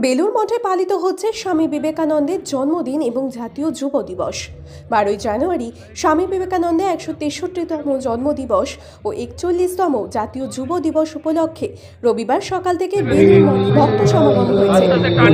বেলুর মঠে পালিত হচ্ছে স্বামী বিবেকানন্দের জন্মদিন এবং জাতীয় যুব দিবস। 12ই জানুয়ারি স্বামী বিবেকানন্দের 163তম জন্মদিবস ও 41তম জাতীয় যুব দিবস উপলক্ষে রবিবার সকাল থেকে বেলুর মঠে ভক্ত সমাগম হয়েছে।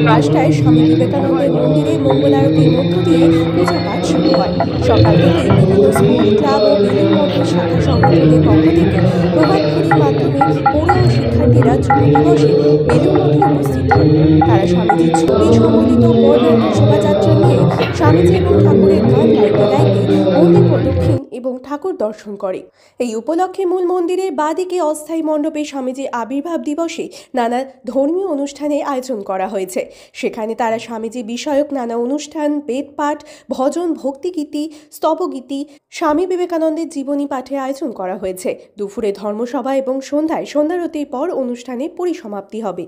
5টায় স্বামী বিবেকানন্দের মন্দিরে মঙ্গল আরতির মধ্য দিয়ে পূজা পাঠ শুরু হয়। সকাল থেকে বিভিন্ন স্কুল, ক্লাব ও বেলুর মঠের শাখা সংগঠনের পক্ষ থেকে প্রভাত ফেরির মাধ্যমে পড়ুয়া শিক্ষার্থীরা যুব দিবসে বেলুর মঠে উপস্থিত হন। তারা স্বামীজির ছবি সম্বলিত বর্ণাঢ্য শোভাযাত্রা নিয়ে স্বামীজি এবং ঠাকুরের গান গাইতে গাইতে মন্দির প্রদক্ষিণ এবং ঠাকুর দর্শন করে। এই উপলক্ষে মূল মন্দিরের বাঁদিকে অস্থায়ী মণ্ডপে স্বামীজির আবির্ভাব দিবসে নানা ধর্মীয় অনুষ্ঠানের আয়োজন করা হয়েছে। সেখানে তারা স্বামীজি বিষয়ক নানা অনুষ্ঠান, বেদপাঠ, ভজন, ভক্তিগীতি, স্তবগীতি, স্বামী বিবেকানন্দের জীবনী পাঠের আয়োজন করা হয়েছে। দুপুরে ধর্মসভা এবং সন্ধ্যায় সন্ধ্যারতির পর অনুষ্ঠানের পরিসমাপ্তি হবে।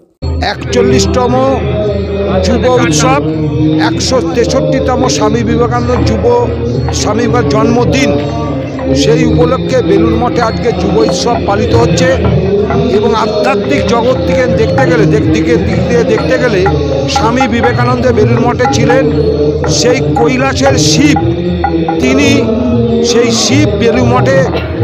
41তম যুব উৎসব, 163তম স্বামী বিবেকানন্দ স্বামীর জন্মদিন, সেই উপলক্ষে বেলুর মঠে আজকে যুব উৎসব পালিত হচ্ছে। এবং আধ্যাত্মিক জগৎ থেকে দেখতে গেলে স্বামী বিবেকানন্দ বেলুর মঠে ছিলেন সেই কৈলাসের শিব। তিনি সেই শিব বেলুর মঠে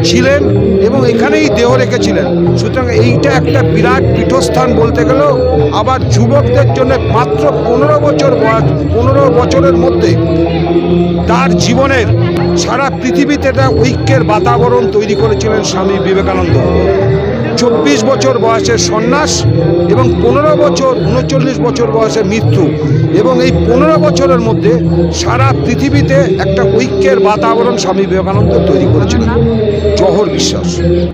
ছিলেন এবং এখানেই দেহ রেখেছিলেন। সুতরাং এইটা একটা বিরাট পীঠস্থান বলতে গেলেও। আবার যুবকদের জন্য মাত্র 15 বছর বয়স, 15 বছরের মধ্যে তার জীবনের সারা পৃথিবীতে একটা ঐক্যের বাতাবরণ তৈরি করেছিলেন স্বামী বিবেকানন্দ। 24 বছর বয়সে সন্ন্যাস এবং 39 বছর বয়সে মৃত্যু, এবং এই 15 বছরের মধ্যে সারা পৃথিবীতে একটা ঐক্যের বাতাবরণ স্বামী বিবেকানন্দ তৈরি করেছিলেন। জহর বিশ্বাস।